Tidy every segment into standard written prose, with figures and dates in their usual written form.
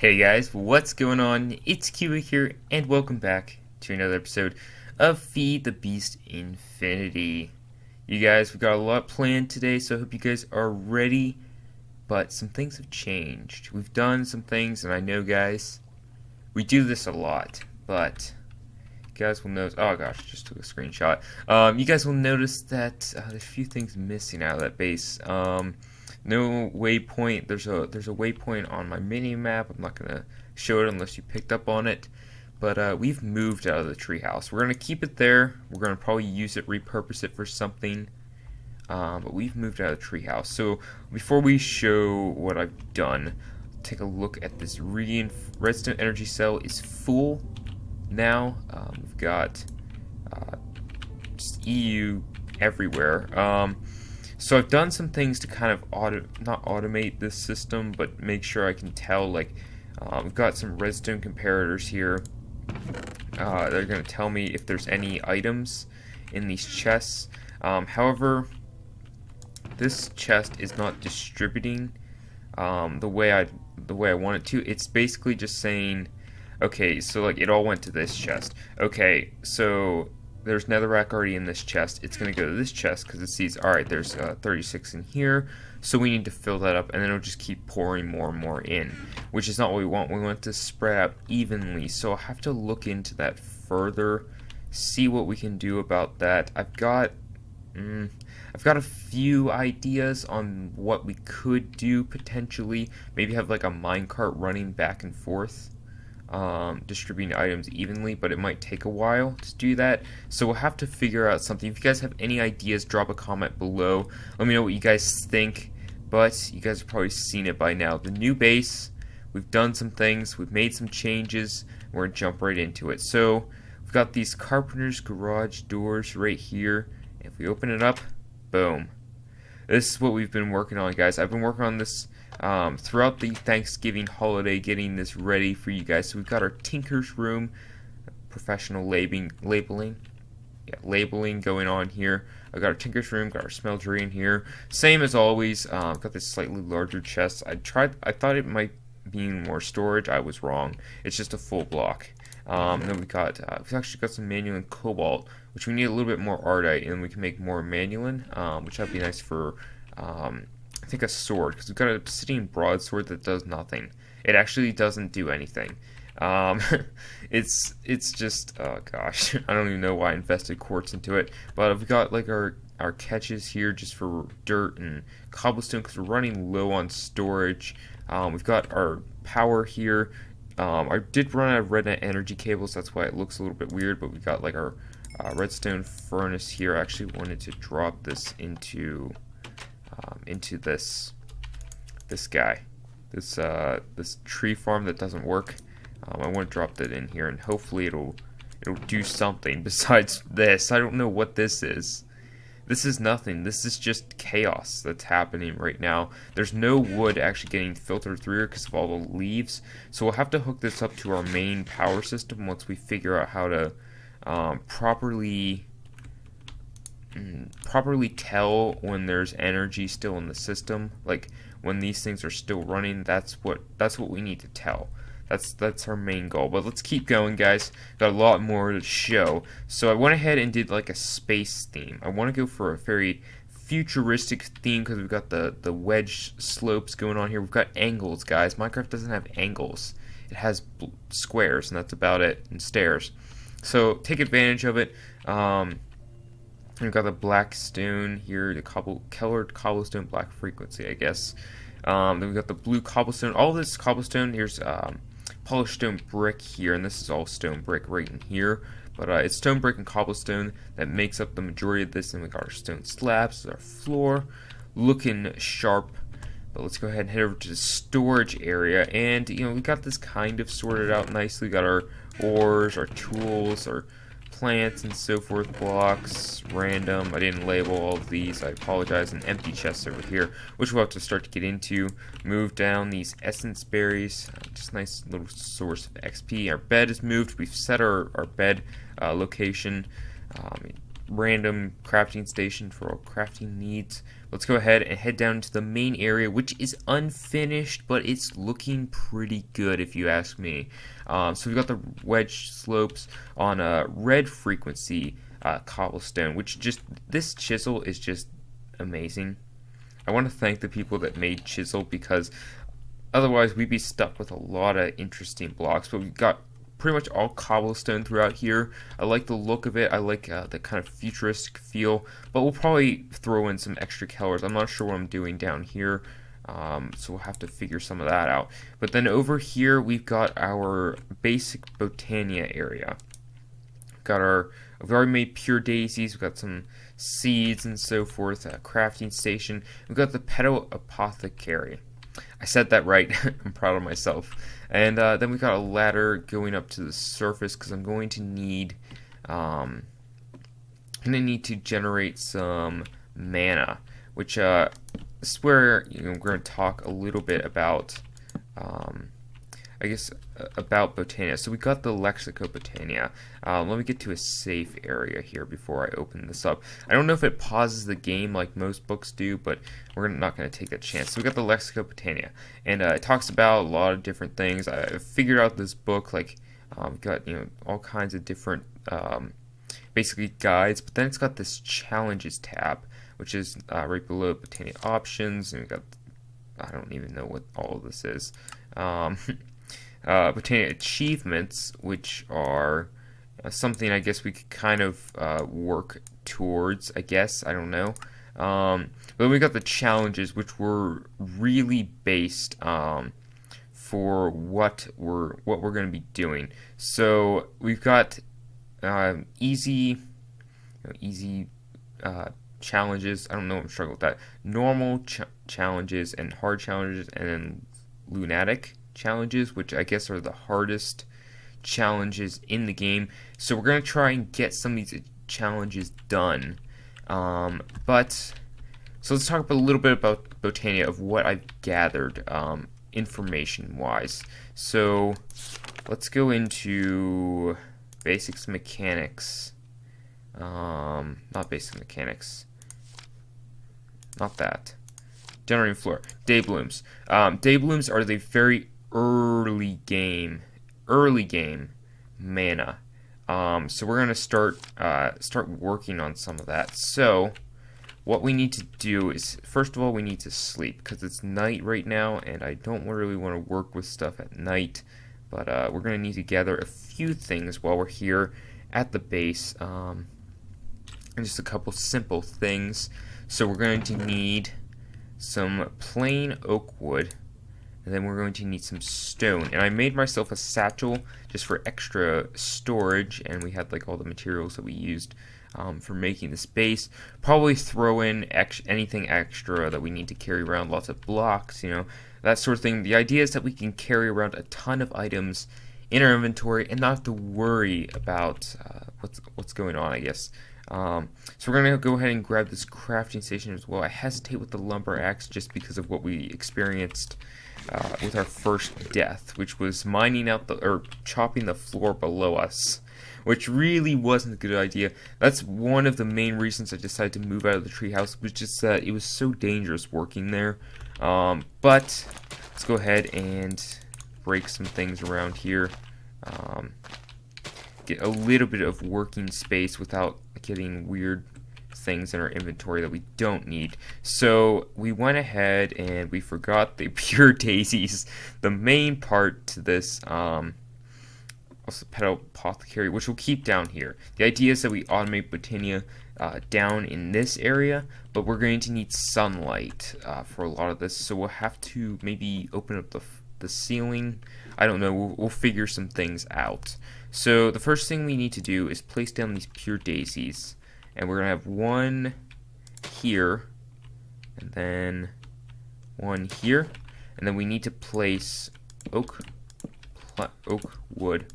Hey guys, what's going on? It's Cubic here, and welcome back to another episode of Feed the Beast Infinity. You guys, we got a lot planned today, so I hope you guys are ready, but some things have changed. We've done some things, and I know, guys, we do this a lot, but you guys will notice, oh gosh, just took a screenshot. You guys will notice that there's a few things missing out of that base. No waypoint. There's a waypoint on my mini map. I'm not gonna show it unless you picked up on it. But we've moved out of the treehouse. We're gonna keep it there. We're gonna probably use it, repurpose it for something. But we've moved out of the treehouse. So before we show what I've done, take a look at this redstone energy cell is full now. We've got just EU everywhere. So I've done some things to kind of not automate this system, but make sure I can tell, like, we've got some redstone comparators here. They're going to tell me if there's any items in these chests. However, this chest is not distributing the way I want it to. It's basically just saying, okay, so like it all went to this chest. Okay, so there's netherrack already in this chest. It's going to go to this chest because it sees, alright, there's 36 in here, so we need to fill that up, and then it'll just keep pouring more and more in, which is not what we want. We want it to spread out evenly, so I'll have to look into that further, see what we can do about that. I've got a few ideas on what we could do potentially. Maybe have like a minecart running back and forth, distributing items evenly, but it might take a while to do that, so we'll have to figure out something. If you guys have any ideas, drop a comment below. Let me know what you guys think, but you guys have probably seen it by now. The new base, we've done some things, we've made some changes, we're going to jump right into it. So we've got these carpenter's garage doors right here. If we open it up, boom. This is what we've been working on, guys. I've been working on this throughout the Thanksgiving holiday, getting this ready for you guys. So we've got our tinker's room, professional labeling going on here. I've got our tinker's room, got our smeltery in here. Same as always. I've got this slightly larger chest. I thought it might be more storage. I was wrong. It's just a full block. And then we've actually got some manual and cobalt, which we need a little bit more ardite, and then we can make more manual, which would be nice for I think a sword, because we've got an obsidian broadsword that does nothing. It actually doesn't do anything. It's just, oh gosh, I don't even know why I invested quartz into it. But we've got like our catches here just for dirt and cobblestone, because we're running low on storage. We've got our power here. I did run out of redstone energy cables, that's why it looks a little bit weird, but we got like our redstone furnace here. I actually wanted to drop this into this guy, this tree farm that doesn't work. I want to drop that in here, and hopefully it'll do something besides this. I don't know what this is. This is nothing. This is just chaos that's happening right now. There's no wood actually getting filtered through here because of all the leaves. So we'll have to hook this up to our main power system once we figure out how to properly tell when there's energy still in the system. Like when these things are still running, that's what we need to tell. That's our main goal. But let's keep going, guys. Got a lot more to show. So I went ahead and did like a space theme. I want to go for a very futuristic theme because we've got the wedge slopes going on here. We've got angles, guys. Minecraft doesn't have angles. It has squares, and that's about it, and stairs. So take advantage of it. We've got the black stone here, the colored cobblestone, black frequency, I guess. Then we've got the blue cobblestone. All this cobblestone, here's polished stone brick here, and this is all stone brick right in here. But it's stone brick and cobblestone that makes up the majority of this. And we got our stone slabs, our floor, looking sharp. But let's go ahead and head over to the storage area, and we got this kind of sorted out nicely. We got our ores, our tools, our plants and so forth, blocks, random. I didn't label all of these, I apologize. An empty chest over here, which we'll have to start to get into. Move down these essence berries, just a nice little source of XP. Our bed is moved. We've set our bed location. random crafting station for all crafting needs. Let's go ahead and head down to the main area, which is unfinished, but it's looking pretty good if you ask me. So we've got the wedge slopes on a red frequency cobblestone, which this chisel is just amazing. I want to thank the people that made chisel, because otherwise we'd be stuck with a lot of interesting blocks. But we've got pretty much all cobblestone throughout here. I like the look of it. I like the kind of futuristic feel, but we'll probably throw in some extra colors. I'm not sure what I'm doing down here, so we'll have to figure some of that out. But then over here we've got our basic botania area. We've already made pure daisies. We've got some seeds and so forth. A crafting station. We've got the petal apothecary. I said that right. I'm proud of myself. And then we got a ladder going up to the surface, because I'm going to need to generate some mana, which this is where we're going to talk a little bit about about botania. So we got the lexico botania. Let me get to a safe area here before I open this up. I don't know if it pauses the game like most books do, but we're not going to take that chance. So we got the lexico botania, and it talks about a lot of different things. I figured out this book, like got all kinds of different basically guides, but then it's got this challenges tab, which is right below botania options, and we got, I don't even know what all of this is. Botania achievements, which are something I guess we could kind of work towards, I guess. I don't know. But we got the challenges, which were really based for what we're going to be doing. So we've got easy challenges. I don't know. I'm struggling with that. Normal challenges and hard challenges, and then lunatic challenges, which I guess are the hardest challenges in the game. So we're going to try and get some of these challenges done. So let's talk a little bit about botania, of what I've gathered information wise. So let's go into basics mechanics. Not basic mechanics. Not that. Generating floor. Day blooms. Day blooms are the very early game mana. So we're gonna start working on some of that. So what we need to do is, first of all, we need to sleep, because it's night right now, and I don't really want to work with stuff at night. But we're gonna need to gather a few things while we're here at the base. And just a couple simple things. So we're going to need some plain oak wood, and then we're going to need some stone. And I made myself a satchel just for extra storage, and we had like all the materials that we used for making this base. Probably throw in anything extra that we need to carry around, lots of blocks, that sort of thing. The idea is that we can carry around a ton of items in our inventory and not have to worry about what's going on, I guess. So we're going to go ahead and grab this crafting station as well. I hesitate with the lumber axe just because of what we experienced with our first death, which was chopping the floor below us, which really wasn't a good idea. That's one of the main reasons I decided to move out of the treehouse, was just that it was so dangerous working there. But let's go ahead and break some things around here. Get a little bit of working space without getting weird things in our inventory that we don't need. So we went ahead and we forgot the pure daisies, the main part to this. Also petal apothecary, which we'll keep down here. The idea is that we automate botania down in this area, but we're going to need sunlight for a lot of this, so we'll have to maybe open up the ceiling. I don't know, we'll figure some things out. So the first thing we need to do is place down these pure daisies, and we're going to have one here, and then one here, and then we need to place oak wood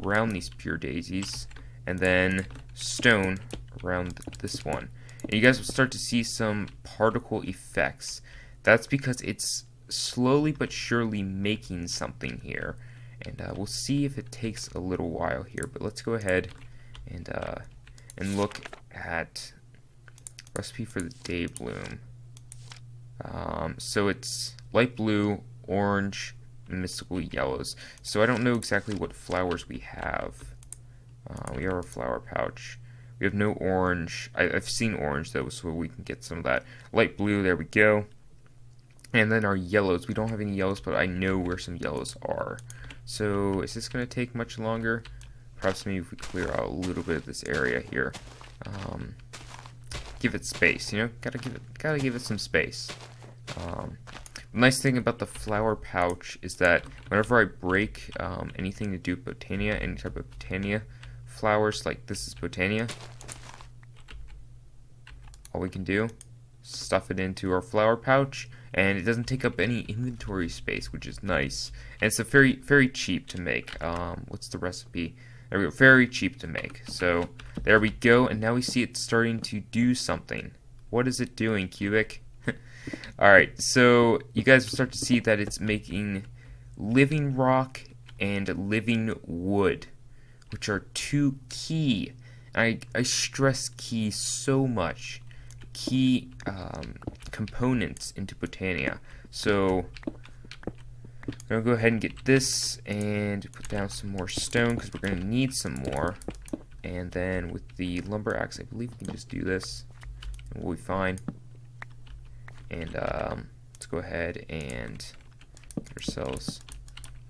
around these pure daisies, and then stone around this one. And you guys will start to see some particle effects. That's because it's slowly but surely making something here, and we'll see if it takes a little while here. But let's go ahead and look at recipe for the day bloom. So it's light blue, orange, and mystical yellows. So I don't know exactly what flowers we have. We have our flower pouch. We have no orange. I've seen orange though, so we can get some of that. Light blue, there we go. And then our yellows. We don't have any yellows, but I know where some yellows are. So is this going to take much longer? Perhaps maybe if we clear out a little bit of this area here. Give it space, you know? Gotta give it some space. The nice thing about the flower pouch is that whenever I break anything to do with botania, any type of botania flowers, like this is botania, all we can do is stuff it into our flower pouch, and it doesn't take up any inventory space, which is nice. And it's a very cheap to make. What's the recipe? There we go. Very cheap to make. So there we go, and now we see it starting to do something. What is it doing, Cubic? Alright, so you guys will start to see that it's making living rock and living wood, which are two key. I stress key so much. Key components into botania. So I'm going to go ahead and get this and put down some more stone because we're going to need some more. And then with the lumber axe, I believe we can just do this and we'll be fine. And let's go ahead and get ourselves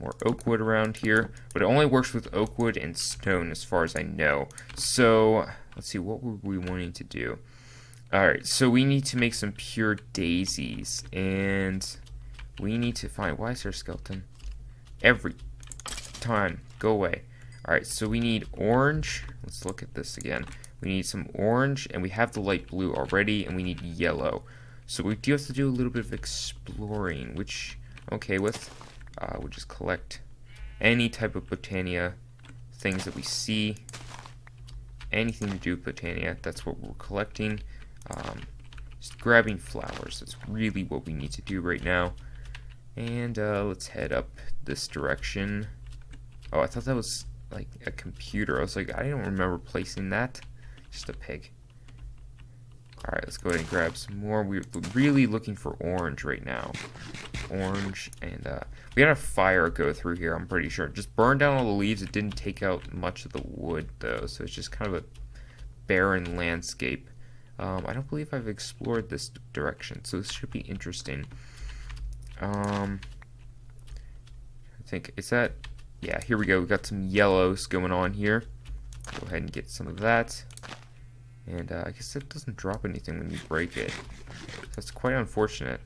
more oak wood around here. But it only works with oak wood and stone as far as I know. So let's see, what were we wanting to do? Alright, so we need to make some pure daisies, and we need to find, why is there a skeleton? Every time, go away. Alright, so we need orange, let's look at this again. We need some orange, and we have the light blue already, and we need yellow. So we do have to do a little bit of exploring, which I'm okay with. We'll just collect any type of botania, things that we see, anything to do with botania, that's what we're collecting. Just grabbing flowers, that's really what we need to do right now. And let's head up this direction. Oh, I thought that was like a computer. I was like, I don't remember placing that. Just a pig. Alright, let's go ahead and grab some more. We're really looking for orange right now. Orange, and we had a fire go through here, I'm pretty sure. Just burned down all the leaves. It didn't take out much of the wood, though, so it's just kind of a barren landscape. I don't believe I've explored this direction, so this should be interesting. I think, is that, yeah, here we go. We've got some yellows going on here. Go ahead and get some of that. And I guess it doesn't drop anything when you break it. That's quite unfortunate.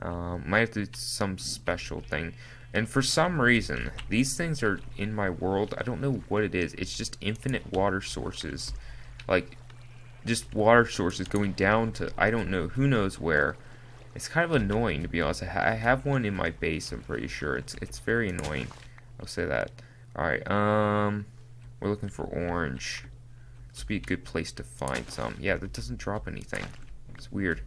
Might have to do some special thing. And for some reason, these things are in my world. I don't know what it is. It's just infinite water sources. Like, just water sources going down to, I don't know, who knows where. It's kind of annoying, to be honest. I have one in my base, I'm pretty sure. It's very annoying. I'll say that. Alright, we're looking for orange. This would be a good place to find some. Yeah, that doesn't drop anything. It's weird.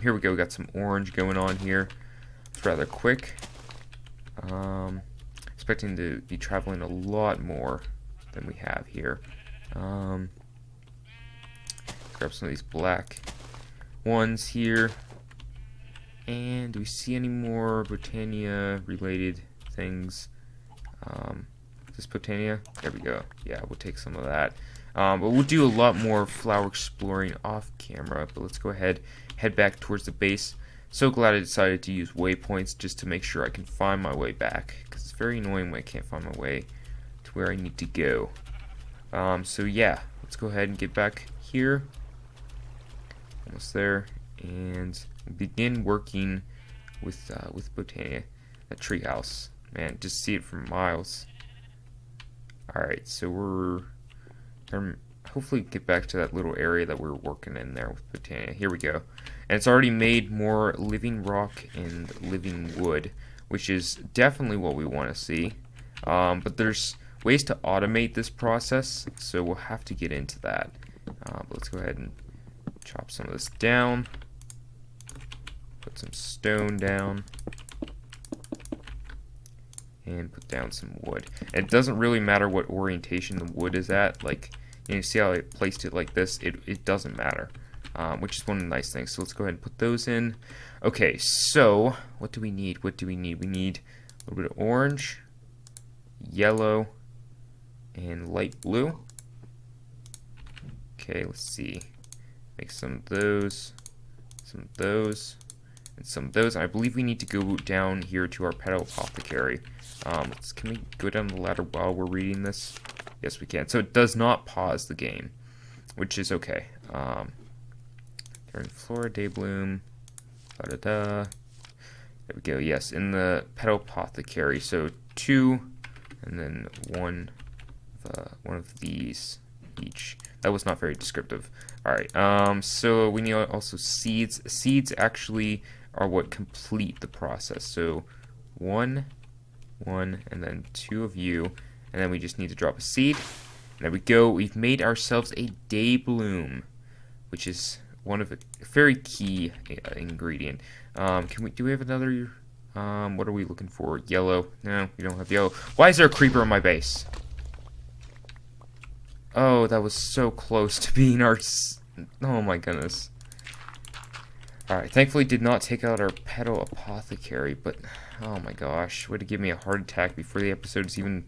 Here we go. We got some orange going on here. It's rather quick. Expecting to be traveling a lot more than we have here. Grab some of these black ones here. And do we see any more botania related things? Is this botania? There we go. Yeah, we'll take some of that. But we'll do a lot more flower exploring off camera. But let's go ahead, head back towards the base. So glad I decided to use waypoints just to make sure I can find my way back, because it's very annoying when I can't find my way to where I need to go. So yeah, let's go ahead and get back here. Almost there, and begin working with botania. That treehouse, man, just see it for miles. All right, so we're hopefully get back to that little area that we were working in there with botania. Here we go, and it's already made more living rock and living wood, which is definitely what we want to see. But there's ways to automate this process, so we'll have to get into that. But let's go ahead and chop some of this down. Put some stone down. And put down some wood. And it doesn't really matter what orientation the wood is at. Like, And you see how I placed it like this? It doesn't matter, which is one of the nice things. So let's go ahead and put those in. Okay, so what do we need? What do we need? We need a little bit of orange, yellow, and light blue. Okay, let's see. Make some of those, some of those, and some of those. And I believe we need to go down here to our petal apothecary. Can we go down the ladder while we're reading this? Yes, we can. So it does not pause the game, which is okay. During Flora, Daybloom, da-da-da. There we go. Yes, in the petal apothecary. So 2, and then one of these each. That was not very descriptive. Alright, so we need also seeds. Seeds actually are what complete the process. So 1, and then 2 of you, and then we just need to drop a seed. There we go. We've made ourselves a Daybloom, which is one of a very key ingredient. Do we have another? What are we looking for? Yellow? No, we don't have yellow. Why is there a creeper on my base? Oh, that was so close to being our... Oh my goodness. Alright, thankfully did not take out our petal apothecary, but... Oh my gosh, would have given me a heart attack before the episode is even...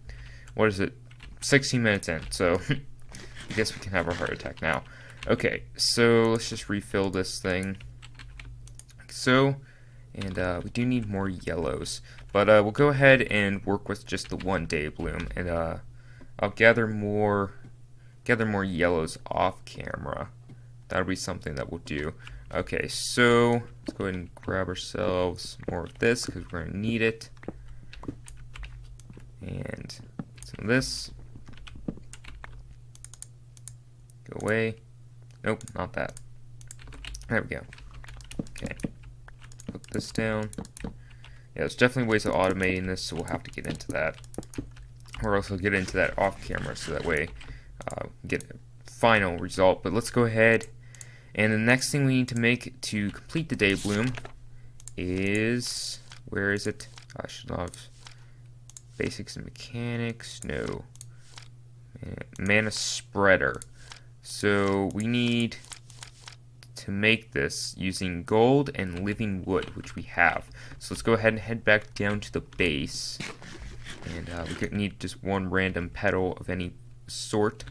What is it? 16 minutes in, so... I guess we can have our heart attack now. Okay, so let's just refill this thing. Like so. And we do need more yellows. But we'll go ahead and work with just the one Daybloom. And I'll gather more yellows off camera. That'll be something that we'll do. Okay, so let's go ahead and grab ourselves more of this because we're going to need it. And some of this. Go away. Nope, not that. There we go. Okay. Put this down. Yeah, there's definitely ways of automating this, so we'll have to get into that. Or else we'll get into that off camera, so that way get a final result. But let's go ahead. And the next thing we need to make to complete the Daybloom is... Where is it? I should have basics and mechanics. No. Mana spreader. So we need to make this using gold and living wood, which we have. So let's go ahead and head back down to the base. And we need just one random petal of any sort.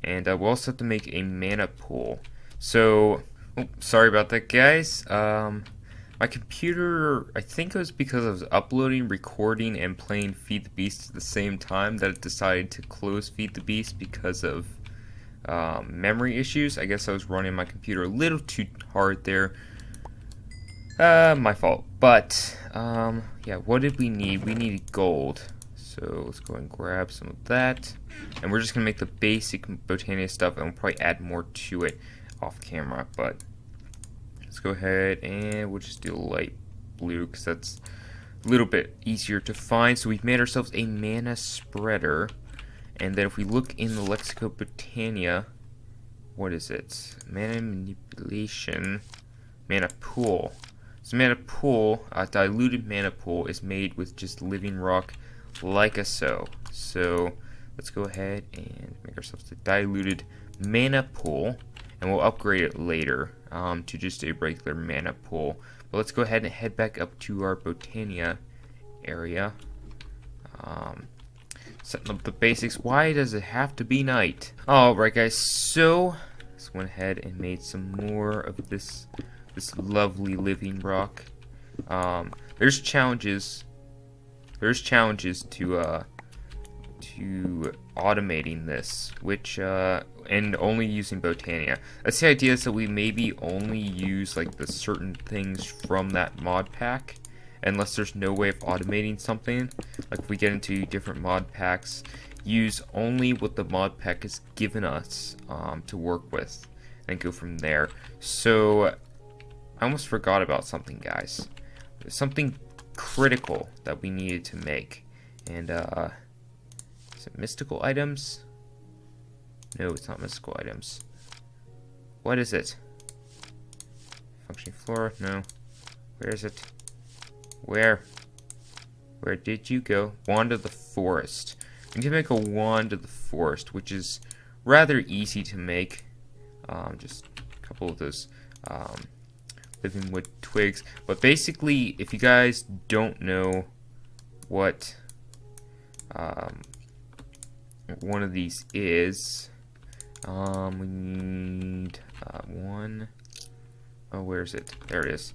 And we'll also have to make a mana pool. So, sorry about that, guys. My computer, I think it was because I was uploading, recording, and playing Feed the Beast at the same time that it decided to close Feed the Beast because of memory issues. I guess I was running my computer a little too hard there. My fault. But, yeah, what did we need? We needed gold. So let's go and grab some of that. And we're just going to make the basic botania stuff, and we'll probably add more to it off camera. But let's go ahead and we'll just do light blue because that's a little bit easier to find. So we've made ourselves a mana spreader. And then if we look in the Lexico Botania, what is it? Mana manipulation, mana pool. So mana pool, diluted mana pool is made with just living rock like so. So let's go ahead and make ourselves a diluted mana pool, and we'll upgrade it later to just a regular mana pool. But let's go ahead and head back up to our Botania area. Setting up the basics. Why does it have to be night? Alright guys, so let's went ahead and made some more of this lovely living rock. There's challenges to automating this, which and only using Botania. That's the idea, is that we maybe only use like the certain things from that mod pack, unless there's no way of automating something. Like if we get into different mod packs, use only what the mod pack has given us to work with, and go from there. So I almost forgot about something, guys. There's something critical that we needed to make. And is it mystical items? No, it's not mystical items. What is it? Functioning flora? No. Where is it? Where did you go? Wand of the Forest. We need to make a Wand of the Forest, which is rather easy to make. Just a couple of those living wood twigs. But basically, if you guys don't know what one of these is, we need one. Oh, where is it? There it is.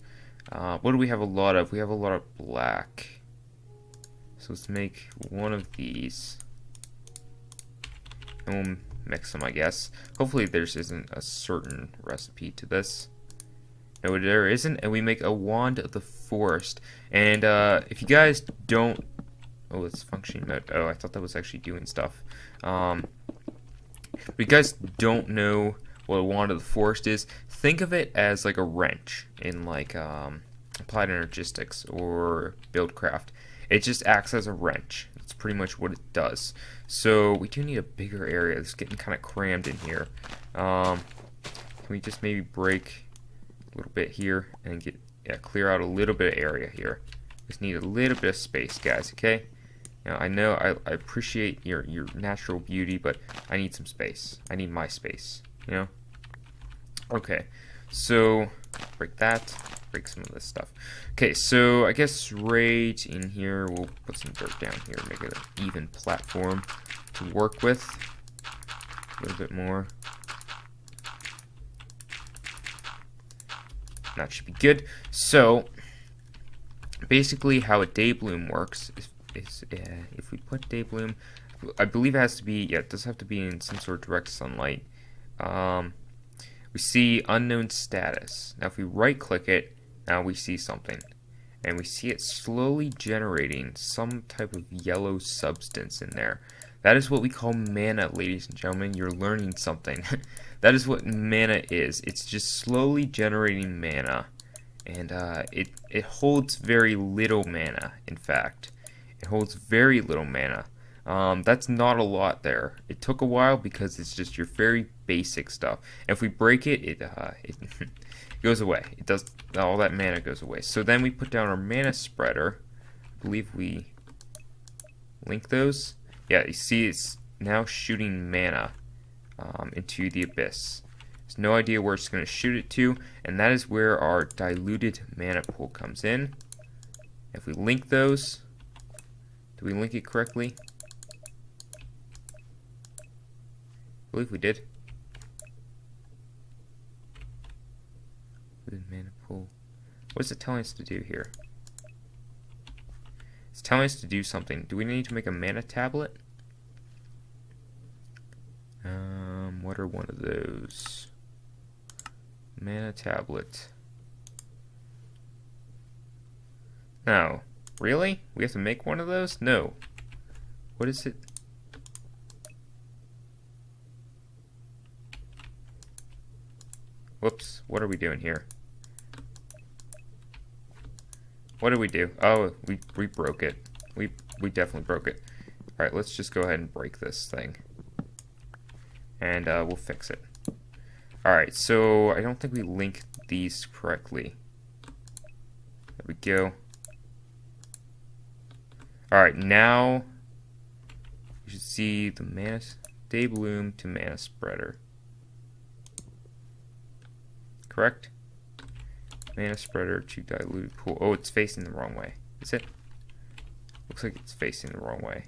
What do we have a lot of? We have a lot of black. So let's make one of these. And we'll mix them, I guess. Hopefully there isn't a certain recipe to this. No, there isn't. And we make a wand of the forest. And if you guys don't... Oh, it's functioning mode. Oh, I thought that was actually doing stuff. But you guys don't know what a wand of the forest is, think of it as like a wrench in like applied energistics or buildcraft. It just acts as a wrench. That's pretty much what it does. So we do need a bigger area. It's getting kind of crammed in here. Can we just maybe break a little bit here and get clear out a little bit of area here? Just need a little bit of space, guys. Okay. Now, I know I appreciate your natural beauty, but I need some space. I need my space, you know? Okay, so break that, break some of this stuff. Okay, so I guess right in here, we'll put some dirt down here, make it an even platform to work with. A little bit more. That should be good. So, basically how a day bloom works is if we put day bloom, I believe it has to be, it does have to be in some sort of direct sunlight. We see unknown status. Now if we right click it, now we see something. And we see it slowly generating some type of yellow substance in there. That is what we call mana, ladies and gentlemen. You're learning something. That is what mana is. It's just slowly generating mana. And it holds very little mana, in fact. It holds very little mana. That's not a lot there. It took a while because it's just your very basic stuff. And if we break it, it goes away. It does, all that mana goes away. So then we put down our mana spreader. I believe we link those. Yeah, you see it's now shooting mana into the abyss. There's no idea where it's going to shoot it to, and that is where our diluted mana pool comes in. If we link those, do we link it correctly? I believe we did. Mana pool. What is it telling us to do here? It's telling us to do something. Do we need to make a mana tablet? What are one of those? Mana tablet. No. Really? We have to make one of those? No. What is it? Whoops. What are we doing here? What did we do? Oh, we broke it. We definitely broke it. Alright, let's just go ahead and break this thing. And we'll fix it. Alright, so I don't think we linked these correctly. There we go. Alright, now you should see the mana day bloom to mana spreader. Correct? Mana spreader to diluted pool. Oh, it's facing the wrong way. Is it? Looks like it's facing the wrong way.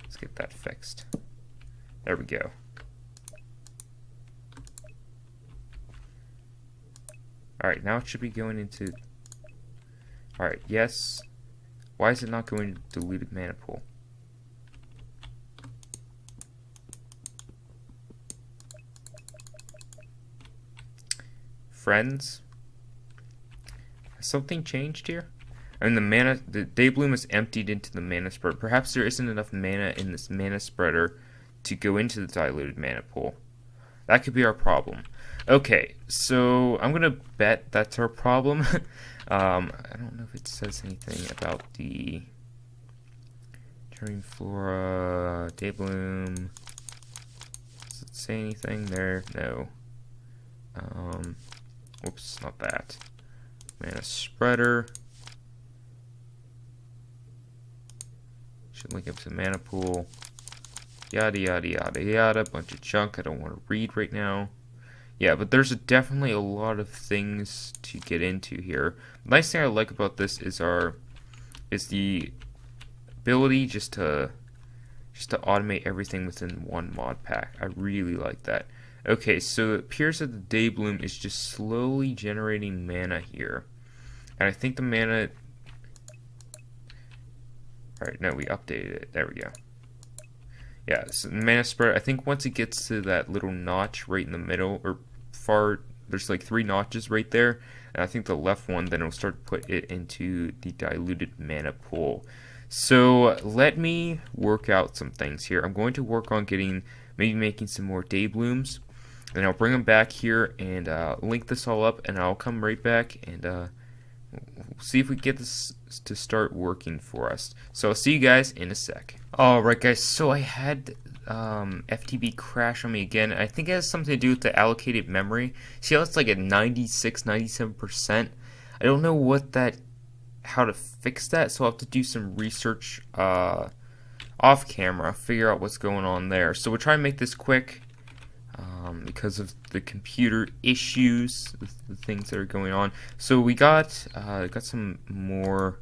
Let's get that fixed. There we go. Alright, now it should be going into... Alright, yes. Why is it not going to diluted mana pool? Friends? Has something changed here? I mean, the day bloom is emptied into the mana spreader. Perhaps there isn't enough mana in this mana spreader to go into the diluted mana pool. That could be our problem. Okay, so I'm gonna bet that's our problem. I don't know if it says anything about the Turning Flora, day bloom. Does it say anything there? No. Whoops, not that. Mana spreader. Should link up to the mana pool. Yada, yada, yada, yada. Bunch of junk I don't want to read right now. Yeah, but there's definitely a lot of things to get into here. The nice thing I like about this is the ability just to automate everything within one mod pack. I really like that. Okay, so it appears that the day bloom is just slowly generating mana here. And I think the mana... Alright, no, we updated it. There we go. Yeah, so mana spread, I think once it gets to that little notch right in the middle, or far, there's like 3 notches right there, and I think the left one, then it'll start to put it into the diluted mana pool. So let me work out some things here. I'm going to work on maybe making some more day blooms, and I'll bring them back here and link this all up, and I'll come right back and see if we get this to start working for us. So I'll see you guys in a sec. Alright guys, so I had FTB crash on me again. I think it has something to do with the allocated memory. See how it's like at 96, 97%? I don't know how to fix that, so I'll have to do some research off camera, figure out what's going on there. So we'll try and make this quick because of the computer issues, the things that are going on. So we got some more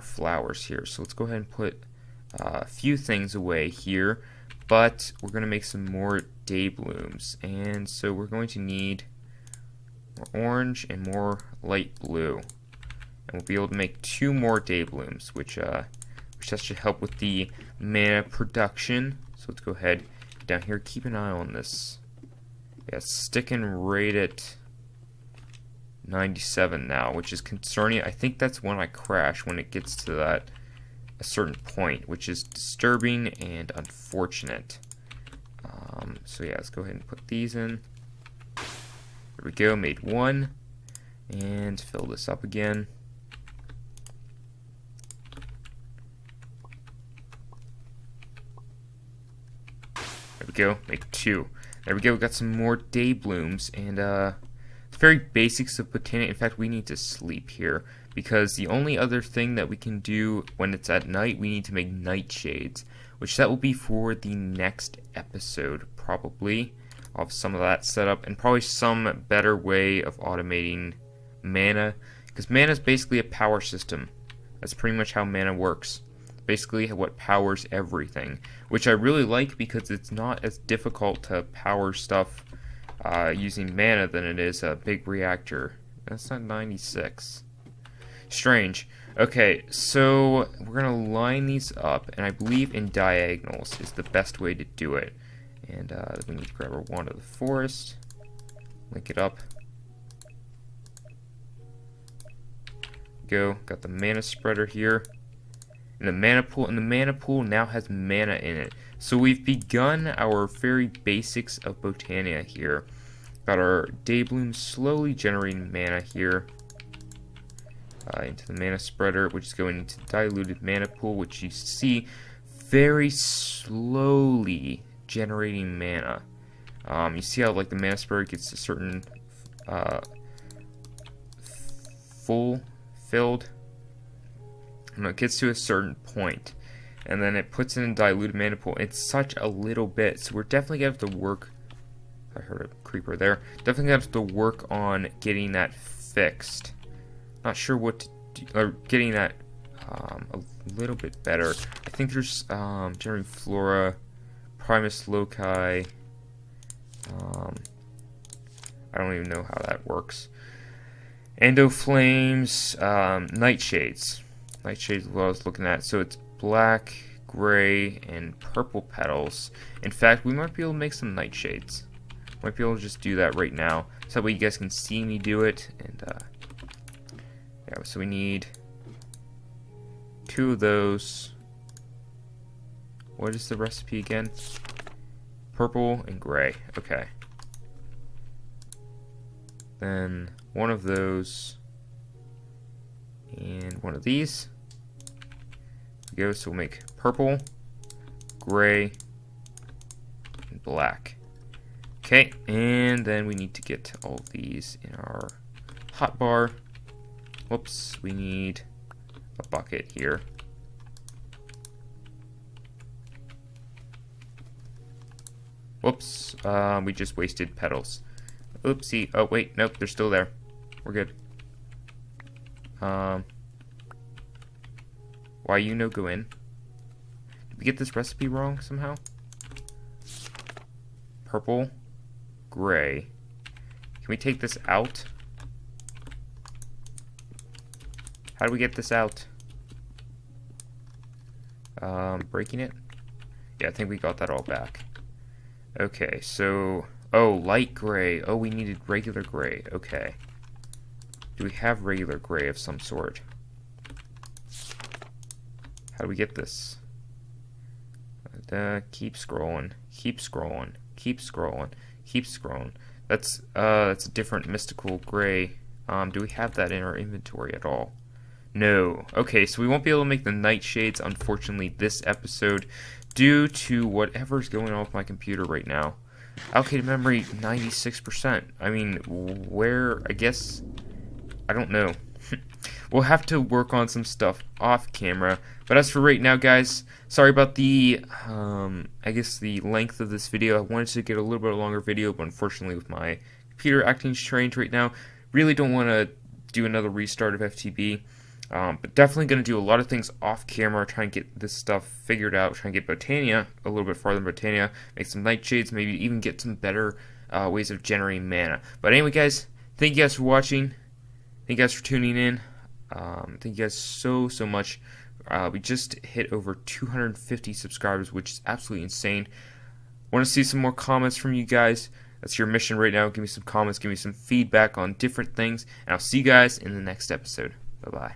flowers here. So let's go ahead and put a few things away here, but we're going to make some more day blooms, and so we're going to need more orange and more light blue, and we'll be able to make 2 more day blooms, which that should help with the mana production. So let's go ahead down here, keep an eye on this. Yeah, it's sticking right at 97 now, which is concerning. I think that's when I crash, when it gets to a certain point, which is disturbing and unfortunate. So yeah, let's go ahead and put these in. There we go, made 1, and fill this up again. There we go, make 2. There we go, we got some more day blooms, and it's very basics of botania. In fact, we need to sleep here, because the only other thing that we can do when it's at night, we need to make nightshades, which that will be for the next episode, probably. I'll have some of that set up, and probably some better way of automating mana, because mana is basically a power system. That's pretty much how mana works. Basically what powers everything, which I really like because it's not as difficult to power stuff using mana than it is a big reactor. That's not 96. Strange. Okay, so we're gonna line these up, and I believe in diagonals is the best way to do it. And we need to grab our wand of the forest, link it up. Go, got the mana spreader here. And the mana pool now has mana in it. So we've begun our very basics of botania here. Got our day bloom slowly generating mana here into the mana spreader, which is going into diluted mana pool, which you see very slowly generating mana. You see how like the mana spreader gets a certain filled. And it gets to a certain point, and then it puts it in diluted mana pool. It's such a little bit, so we're definitely gonna have to work. I heard a creeper there. Definitely gonna have to work on getting that fixed. Not sure what to do, or getting that a little bit better. I think there's generating flora, primus loci. I don't even know how that works. Endo flames, nightshades. Nightshades is what I was looking at. So it's black, gray, and purple petals. In fact, we might be able to make some nightshades. Might be able to just do that right now, so that way you guys can see me do it. And yeah, so we need 2 of those. What is the recipe again? Purple and gray. Okay. Then 1 of those and 1 of these. Go, so we'll make purple, gray, and black. Okay, and then we need to get all of these in our hotbar. Whoops, we need a bucket here. Whoops. We just wasted petals. Oopsie. Oh, wait. Nope, they're still there. We're good. Why you no go in? Did we get this recipe wrong somehow? Purple. Gray. Can we take this out? How do we get this out? Breaking it? Yeah, I think we got that all back. Okay, so... Oh, light gray. Oh, we needed regular gray. Okay. Do we have regular gray of some sort? How do we get this? Keep scrolling. Keep scrolling. Keep scrolling. Keep scrolling. That's a different mystical gray. Do we have that in our inventory at all? No. Okay, so we won't be able to make the nightshades, unfortunately, this episode, due to whatever's going on with my computer right now. Allocated memory, 96%. I mean, where, I guess, I don't know. We'll have to work on some stuff off camera. But as for right now, guys, sorry about the, I guess the length of this video. I wanted to get a little bit longer video, but unfortunately with my computer acting strange right now, really don't want to do another restart of FTB. But definitely going to do a lot of things off camera, try and get this stuff figured out, try and get Botania a little bit farther than Botania, make some nightshades, maybe even get some better ways of generating mana. But anyway, guys, thank you guys for watching. Thank you guys for tuning in. Thank you guys so much. We just hit over 250 subscribers, which is absolutely insane. Want to see some more comments from you guys. That's your mission right now. Give me some comments, give me some feedback on different things, and I'll see you guys in the next episode. Bye-bye.